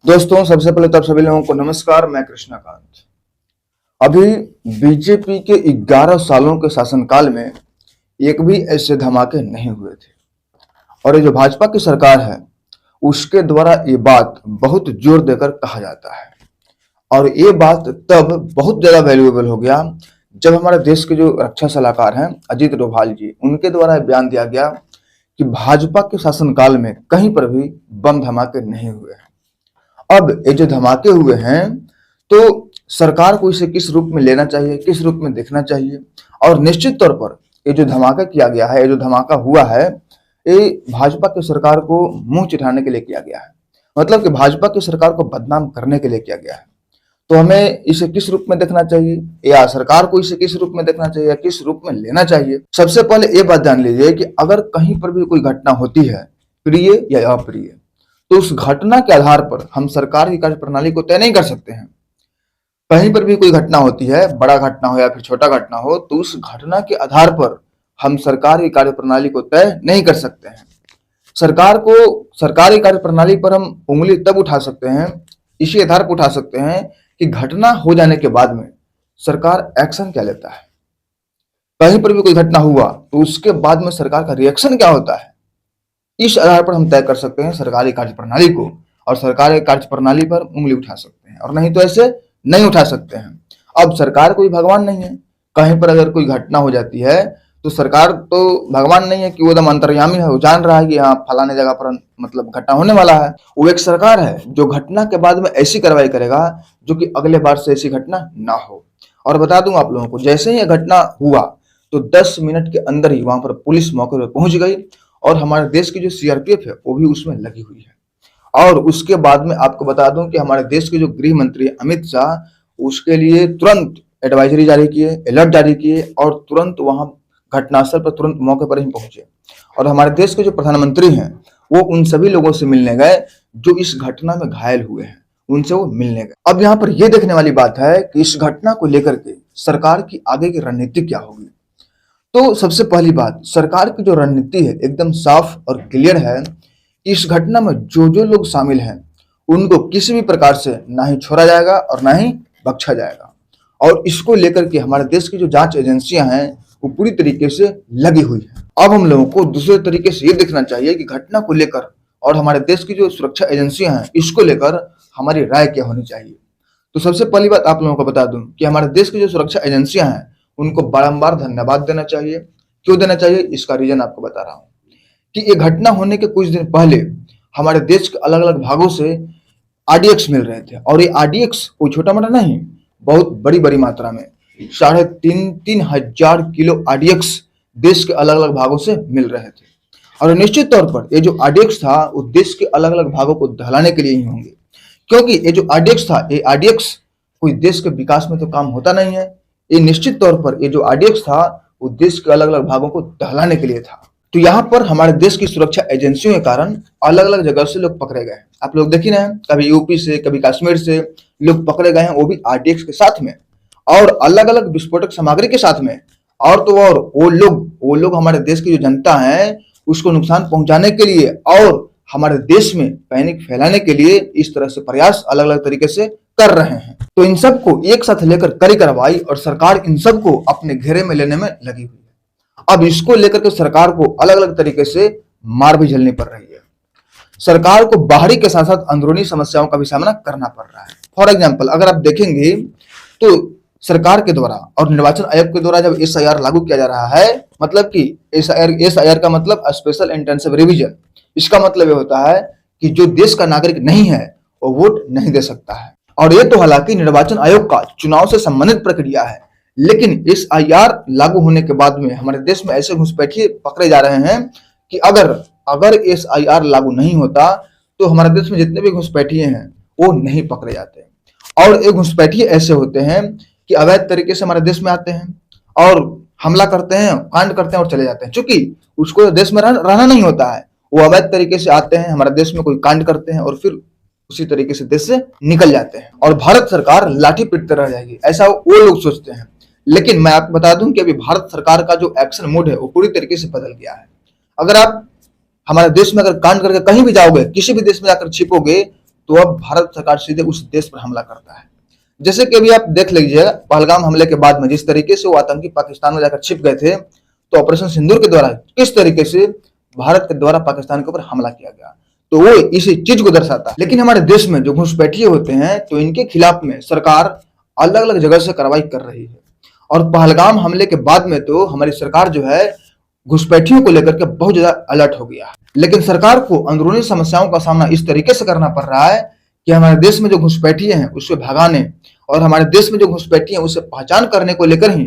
दोस्तों, सबसे पहले तो आप सभी लोगों को नमस्कार। मैं कृष्णकांत। अभी बीजेपी के 11 सालों के शासनकाल में एक भी ऐसे धमाके नहीं हुए थे। और ये जो भाजपा की सरकार है उसके द्वारा ये बात बहुत जोर देकर कहा जाता है। और ये बात तब बहुत ज्यादा वैल्यूएबल हो गया जब हमारे देश के जो रक्षा सलाहकार हैं अजीत डोभाल जी, उनके द्वारा बयान दिया गया कि भाजपा के शासनकाल में कहीं पर भी बम धमाके नहीं हुए हैं। अब ये जो धमाके हुए हैं तो सरकार को इसे किस रूप में लेना चाहिए, किस रूप में देखना चाहिए। और निश्चित तौर पर ये जो धमाका किया गया है, ये जो धमाका हुआ है, ये भाजपा की सरकार को मुंह चिढ़ाने के लिए किया गया है। मतलब कि भाजपा की सरकार को बदनाम करने के लिए किया गया है। तो हमें इसे किस रूप में देखना चाहिए, या सरकार को इसे किस रूप में देखना चाहिए, या किस रूप में लेना चाहिए। सबसे पहले ये बात जान लीजिए कि अगर कहीं पर भी कोई घटना होती है, प्रिय या अप्रिय, तो उस घटना के आधार पर हम सरकार की कार्यप्रणाली को तय नहीं कर सकते हैं। कहीं पर भी कोई घटना होती है, बड़ा घटना हो या फिर छोटा घटना हो, तो उस घटना के आधार पर हम सरकार की कार्यप्रणाली को तय नहीं कर सकते हैं। सरकारी कार्यप्रणाली पर हम उंगली तब उठा सकते हैं, इसी आधार पर उठा सकते हैं कि घटना हो जाने के बाद में सरकार एक्शन क्या लेता है। कहीं पर भी कोई घटना हुआ तो उसके बाद में सरकार का रिएक्शन क्या होता है, इस आधार पर हम तय कर सकते हैं सरकारी कार्यप्रणाली को, और सरकारी कार्यप्रणाली पर उंगली उठा सकते हैं। और नहीं तो ऐसे नहीं उठा सकते हैं। अब सरकार कोई भगवान नहीं है। कहीं पर अगर कोई घटना हो जाती है तो सरकार तो भगवान नहीं है कि वो एकदम अंतर्यामी है, वो जान रहा है कि हाँ फलाने जगह पर मतलब घटना होने वाला है। वो एक सरकार है जो घटना के बाद में ऐसी कार्रवाई करेगा जो कि अगले बार से ऐसी घटना ना हो। और बता दूं आप लोगों को, जैसे ही यह घटना हुआ तो 10 मिनट के अंदर ही वहां पर पुलिस मौके पर पहुंच गई, और हमारे देश की जो सीआरपीएफ है वो भी उसमें लगी हुई है। और उसके बाद में आपको बता दूं कि हमारे देश के जो गृह मंत्री अमित शाह उसके लिए तुरंत एडवाइजरी जारी किए, अलर्ट जारी किए, और तुरंत वहां घटनास्थल पर तुरंत मौके पर ही पहुंचे। और हमारे देश के जो प्रधानमंत्री हैं वो उन सभी लोगों से मिलने गए जो इस घटना में घायल हुए हैं, उनसे वो मिलने गए। अब यहाँ पर यह देखने वाली बात है कि इस घटना को लेकर के सरकार की आगे की रणनीति क्या होगी। तो सबसे पहली बात, सरकार की जो रणनीति है एकदम साफ और क्लियर है। इस घटना में जो जो लोग शामिल हैं उनको किसी भी प्रकार से ना ही छोड़ा जाएगा और ना ही बख्शा जाएगा। और इसको लेकर के हमारे देश की जो जांच एजेंसियां हैं वो पूरी तरीके से लगी हुई है। अब हम लोगों को दूसरे तरीके से ये देखना चाहिए कि घटना को लेकर और हमारे देश की जो सुरक्षा एजेंसियां हैं इसको लेकर हमारी राय क्या होनी चाहिए। तो सबसे पहली बात आप लोगों को बता दूं कि हमारे देश की जो सुरक्षा एजेंसियां हैं उनको बारंबार धन्यवाद देना चाहिए। क्यों देना चाहिए, इसका रीजन आपको बता रहा हूं कि ये घटना होने के कुछ दिन पहले हमारे देश के अलग अलग भागों से आरडीएक्स मिल रहे थे। और ये आरडीएक्स कोई छोटा मोटा नहीं, बहुत बड़ी बड़ी मात्रा में 3,500 हजार किलो आरडीएक्स देश के अलग अलग भागों से मिल रहे थे। और निश्चित तौर पर ये जो आरडीएक्स था वो देश के अलग अलग भागों को दहलाने के लिए ही होंगे, क्योंकि ये जो आरडीएक्स था, ये आरडीएक्स कोई देश के विकास में तो काम होता नहीं है। ये निश्चित तौर पर ये जो आरडीएक्स था वो देश के अलग अलग भागों को दहलाने के लिए था। तो यहाँ पर हमारे देश की सुरक्षा एजेंसियों के कारण अलग अलग जगह से लोग पकड़े गए। आप लोग देख ही रहे हैं, कभी यूपी से कभी कश्मीर से लोग पकड़े गए हैं, वो भी आरडीएक्स के साथ में और अलग अलग विस्फोटक सामग्री के साथ में। और तो और वो लोग हमारे देश की जो जनता है उसको नुकसान पहुंचाने के लिए और हमारे देश में पैनिक फैलाने के लिए इस तरह से प्रयास अलग अलग तरीके से कर रहे हैं। तो इन सबको एक साथ लेकर कड़ी कार्रवाई, और सरकार इन सबको अपने घेरे में लेने में लगी हुई है। अब इसको लेकर के सरकार को अलग अलग तरीके से मार भी झेलनी पड़ रही है। सरकार को बाहरी के साथ साथ अंदरूनी समस्याओं का भी सामना करना पड़ रहा है। फॉर एग्जाम्पल, अगर आप देखेंगे तो सरकार के द्वारा और निर्वाचन आयोग के द्वारा जब एसआईआर लागू किया जा रहा है, मतलब कि एसआईआर का मतलब स्पेशल इंटेंसिव रिवीजन, इसका मतलब ये होता है कि जो देश का नागरिक नहीं है वो वोट नहीं दे सकता है। और ये तो हालांकि निर्वाचन आयोग का चुनाव से संबंधित प्रक्रिया है, लेकिन एसआईआर लागू होने के बाद में हमारे देश में ऐसे घुसपैठिए पकड़े जा रहे हैं कि अगर एसआईआर लागू नहीं होता तो हमारे देश में जितने भी घुसपैठिए हैं वो नहीं पकड़े जाते। और ये घुसपैठिए ऐसे होते हैं कि अवैध तरीके से हमारे देश में आते हैं और हमला करते हैं, कांड करते हैं और चले जाते हैं। क्योंकि उसको देश में रहना नहीं होता है, वो अवैध तरीके से आते हैं, हमारे देश में कोई कांड करते हैं और फिर उसी तरीके से देश से निकल जाते हैं। और भारत सरकार लाठी पीटते रह जाएगी, ऐसा वो लोग सोचते हैं। लेकिन मैं आपको बता दूं कि अभी भारत सरकार का जो एक्शन मोड है वो पूरी तरीके से बदल गया है। अगर आप हमारे देश में अगर कांड करके कहीं भी जाओगे, किसी भी देश में जाकर छिपोगे, तो अब भारत सरकार सीधे उस देश पर हमला करता है। जैसे कि अभी आप देख लीजिए, पहलगाम हमले के बाद में जिस तरीके से वो आतंकी पाकिस्तान में जाकर छिप गए थे, तो ऑपरेशन सिंदूर के द्वारा किस तरीके से भारत के द्वारा पाकिस्तान के ऊपर हमला किया गया, तो वो इसी चीज को दर्शाता है। लेकिन हमारे देश में जो घुसपैठिए होते हैं, तो इनके खिलाफ में सरकार अलग अलग जगह से कार्रवाई कर रही है। और पहलगाम हमले के बाद में तो हमारी सरकार जो है घुसपैठियों को लेकर के बहुत ज्यादा अलर्ट हो गया है। लेकिन सरकार को अंदरूनी समस्याओं का सामना इस तरीके से करना पड़ रहा है कि हमारे देश में जो घुसपैठिए हैं उससे भगाने और हमारे देश में जो घुसपैठिए हैं उसे पहचान करने को लेकर ही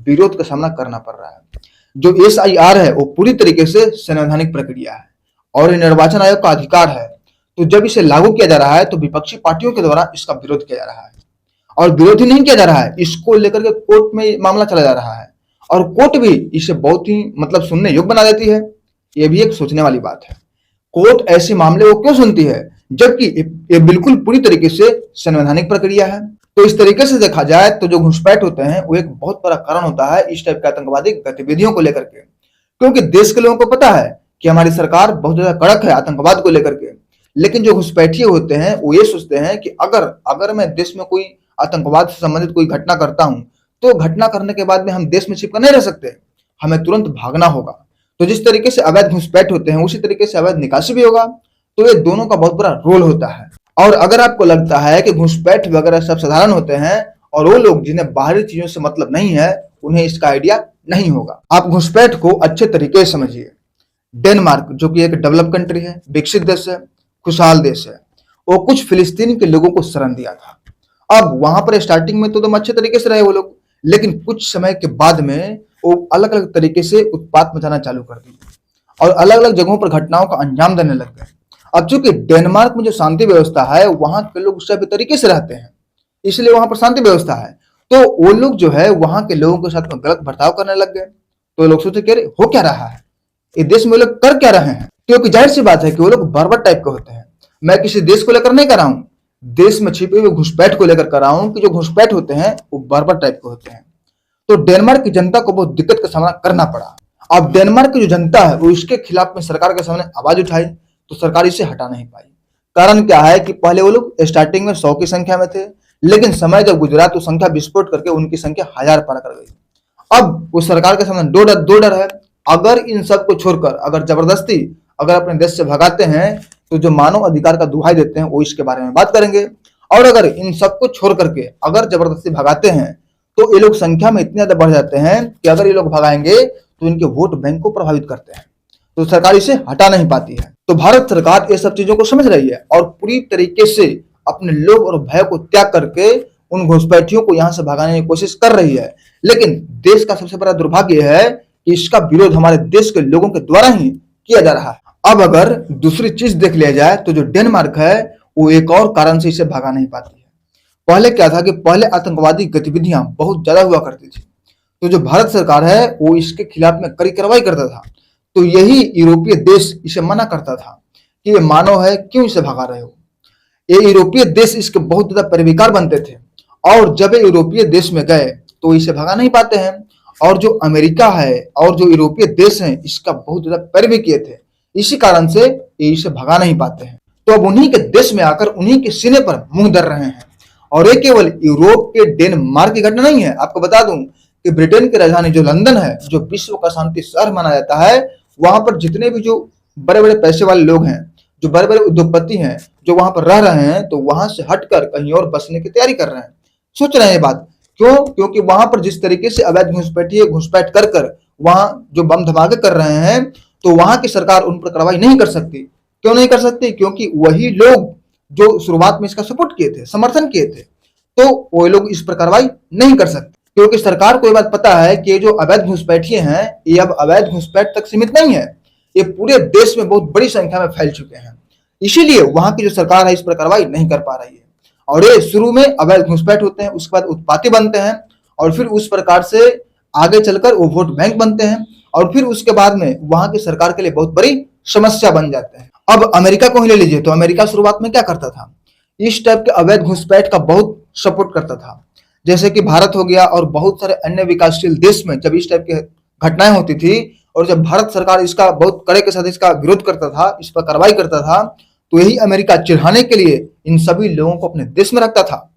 विरोध का सामना करना पड़ रहा है। जो SIR है वो पूरी तरीके से संवैधानिक प्रक्रिया है और ये निर्वाचन आयोग का अधिकार है। तो जब इसे लागू किया जा रहा है तो विपक्षी पार्टियों के द्वारा इसका विरोध किया जा रहा है, और विरोध ही नहीं किया जा रहा है, इसको लेकर के कोर्ट में मामला चला जा रहा है और कोर्ट भी इसे बहुत ही सुनने योग्य बना देती है। ये भी एक सोचने वाली बात है। कोर्ट ऐसे मामले को क्यों सुनती है जबकि ये बिल्कुल पूरी तरीके से संवैधानिक प्रक्रिया है। तो इस तरीके से देखा जाए तो जो घुसपैठ होते हैं वो एक बहुत बड़ा कारण होता है इस टाइप के आतंकवादी गतिविधियों को लेकर के, क्योंकि देश के लोगों को पता है कि हमारी सरकार बहुत ज्यादा कड़क है आतंकवाद को लेकर के। लेकिन जो घुसपैठिए होते हैं वो ये सोचते हैं कि अगर मैं देश में कोई आतंकवाद से संबंधित कोई घटना करता हूं तो घटना करने के बाद में हम देश में छिपकर नहीं रह सकते, हमें तुरंत भागना होगा। तो जिस तरीके से अवैध घुसपैठ होते हैं उसी तरीके से अवैध निकासी भी होगा। तो ये दोनों का बहुत बड़ा रोल होता है। और अगर आपको लगता है कि घुसपैठ वगैरह सब साधारण होते हैं और वो लोग जिन्हें बाहरी चीजों से मतलब नहीं है उन्हें इसका आइडिया नहीं होगा, आप घुसपैठ को अच्छे तरीके से समझिए। डेनमार्क जो कि एक डेवलप कंट्री है, विकसित देश है, खुशहाल देश है, वो कुछ फिलिस्तीन के लोगों को शरण दिया था। अब वहां पर स्टार्टिंग में तो एकदम अच्छे तरीके से रहे वो लोग, लेकिन कुछ समय के बाद में वो अलग अलग तरीके से उत्पात मचाना चालू कर दी और अलग अलग जगहों पर घटनाओं का अंजाम देने लग गए। अब चूंकि डेनमार्क में जो शांति व्यवस्था है वहां के लोग सभी तरीके से रहते हैं, इसलिए वहां पर शांति व्यवस्था है, तो वो लोग जो है वहां के लोगों के साथ में गलत बर्ताव करने लग गए। तो लोग सोचे कि हो क्या रहा है, ये देश में लोग कर क्या रहे हैं, क्योंकि जाहिर सी बात है कि वो लोग बर्बर टाइप के होते हैं। मैं किसी देश को लेकर नहीं कर रहा हूं, देश में छिपे हुए घुसपैठ को लेकर कर रहा हूं कि जो घुसपैठ होते हैं वो बर्बर टाइप के होते हैं। तो डेनमार्क की जनता को बहुत दिक्कत का सामना करना पड़ा। अब डेनमार्क की जो जनता है वो इसके खिलाफ में सरकार के सामने आवाज उठाई, तो सरकार इसे हटा नहीं पाई। कारण क्या है कि पहले वो लोग स्टार्टिंग में 100 की संख्या में थे, लेकिन समय जब गुजरा तो संख्या विस्फोट करके उनकी संख्या 1000 पार कर गई। अब वो सरकार के सामने दो डर है। अगर इन सब को छोड़कर अगर जबरदस्ती अगर अपने देश से भगाते हैं तो जो मानव अधिकार का दुहाई देते हैं वो इसके बारे में बात करेंगे, और अगर इन सबको छोड़ करके अगर जबरदस्ती भगाते हैं तो ये लोग संख्या में इतने ज्यादा बढ़ जाते हैं कि अगर ये लोग भगाएंगे तो इनके वोट बैंक को प्रभावित करते हैं, तो सरकार इसे हटा नहीं पाती है। तो भारत सरकार ये सब चीजों को समझ रही है और पूरी तरीके से अपने लोभ और भय को त्याग करके उन घुसपैठियों को यहां से भगाने की कोशिश कर रही है। लेकिन देश का सबसे बड़ा दुर्भाग्य है कि इसका विरोध हमारे देश के लोगों के द्वारा ही किया जा रहा है। अब अगर दूसरी चीज देख लिया जाए तो जो डेनमार्क है वो एक और कारण से इसे भगा नहीं पाती है। पहले क्या था कि पहले आतंकवादी गतिविधियां बहुत ज्यादा हुआ करती थी, तो जो भारत सरकार है वो इसके खिलाफ में कड़ी कार्रवाई करता था। तो यही यूरोपीय देश इसे मना करता था कि ये मानव है, क्यों इसे भगा रहे हो। ये यूरोपीय देश इसके बहुत ज्यादा पैरवीकार बनते थे, और जब ये यूरोपीय देश में गए तो इसे भगा नहीं पाते हैं। और जो अमेरिका है और जो यूरोपीय देश हैं इसका बहुत ज्यादा पैरवी किए थे, इसी कारण से ये इसे भगा नहीं पाते हैं। तो अब उन्हीं के देश में आकर उन्हीं के सीने पर मुंह धर रहे हैं। और ये केवल यूरोप के डेनमार्क की घटना नहीं है। आपको बता दूं कि ब्रिटेन की राजधानी जो लंदन है, जो विश्व का शांति शहर माना जाता है, वहां पर जितने भी जो बड़े बड़े पैसे वाले लोग हैं, जो बड़े बड़े उद्योगपति हैं, जो वहां पर रह रहे हैं, तो वहां से हटकर कहीं और बसने की तैयारी कर रहे हैं। सोच रहे हैं ये बात क्यों? क्योंकि वहां पर जिस तरीके से अवैध घुसपैठ कर वहां जो बम धमाके कर रहे हैं, तो वहां की सरकार उन पर कार्रवाई नहीं कर सकती। क्यों नहीं कर सकती? क्योंकि वही लोग जो शुरुआत में इसका सपोर्ट किए थे, समर्थन किए थे, तो वो लोग इस पर कार्रवाई नहीं कर सकते। क्योंकि सरकार को ये बात पता है कि जो अवैध घुसपैठिए हैं ये अब अवैध घुसपैठ तक सीमित नहीं है, ये पूरे देश में बहुत बड़ी संख्या में फैल चुके हैं। इसीलिए वहां की जो सरकार है इस पर कार्रवाई नहीं कर पा रही है। और ये शुरू में अवैध घुसपैठ होते हैं, उसके बाद उत्पाती बनते हैं, और फिर उस प्रकार से आगे चलकर वो वोट बैंक बनते हैं, और फिर उसके बाद में वहां की सरकार के लिए बहुत बड़ी समस्या बन जाते हैं। अब अमेरिका को ही ले लीजिए, तो अमेरिका शुरुआत में क्या करता था, इस टाइप के अवैध घुसपैठ का बहुत सपोर्ट करता था। जैसे कि भारत हो गया और बहुत सारे अन्य विकासशील देश में जब इस टाइप की घटनाएं होती थी और जब भारत सरकार इसका बहुत कड़े के साथ इसका विरोध करता था, इस पर कार्रवाई करता था, तो यही अमेरिका चिढ़ाने के लिए इन सभी लोगों को अपने देश में रखता था।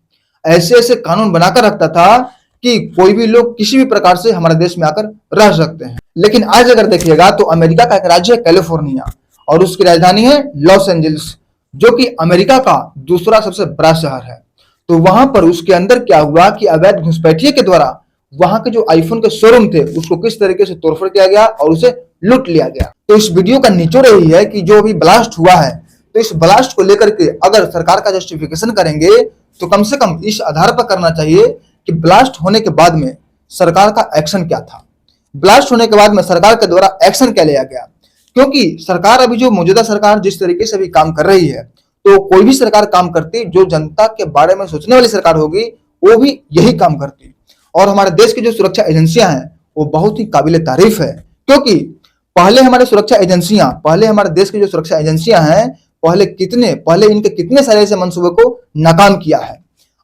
ऐसे ऐसे कानून बनाकर रखता था कि कोई भी लोग किसी भी प्रकार से हमारे देश में आकर रह सकते हैं। लेकिन आज अगर देखिएगा तो अमेरिका का एक राज्य है कैलिफोर्निया और उसकी राजधानी है लॉस एंजलिस, जो कि अमेरिका का दूसरा सबसे बड़ा शहर है। तो वहां पर उसके अंदर क्या हुआ कि अवैध घुसपैठिए के द्वारा वहां के जो आईफोन के शोरूम थे उसको किस तरीके से तोड़फोड़ किया गया और उसे लूट लिया गया। तो इस वीडियो का निचोड़ यही है कि जो अभी ब्लास्ट हुआ है, तो इस ब्लास्ट को लेकर के अगर सरकार का जस्टिफिकेशन करेंगे तो कम से कम इस आधार पर करना चाहिए कि ब्लास्ट होने के बाद में सरकार का एक्शन क्या था, ब्लास्ट होने के बाद में सरकार के द्वारा एक्शन क्या लिया गया। क्योंकि सरकार अभी जो मौजूदा सरकार जिस तरीके से अभी काम कर रही है, तो कोई भी सरकार काम करती जो जनता के बारे में सोचने वाली सरकार होगी वो भी यही काम करती। और हमारे देश की जो सुरक्षा एजेंसियां हैं वो बहुत ही काबिले तारीफ है, क्योंकि पहले हमारे देश की जो सुरक्षा एजेंसियां हैं पहले इनके कितने सारे ऐसे मंसूबे को नाकाम किया है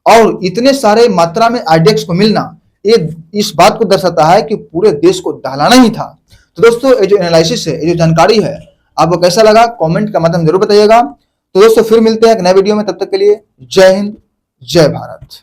और इतने सारे मात्रा में आरडीएक्स को मिलना ये इस बात को दर्शाता है कि पूरे देश को दहलाना ही था। तो दोस्तों ये जो एनालिसिस है, ये जो जानकारी है, आपको कैसा लगा कमेंट का माध्यम जरूर बताइएगा। तो दोस्तों फिर मिलते हैं एक नए वीडियो में, तब तक के लिए जय हिंद जय भारत।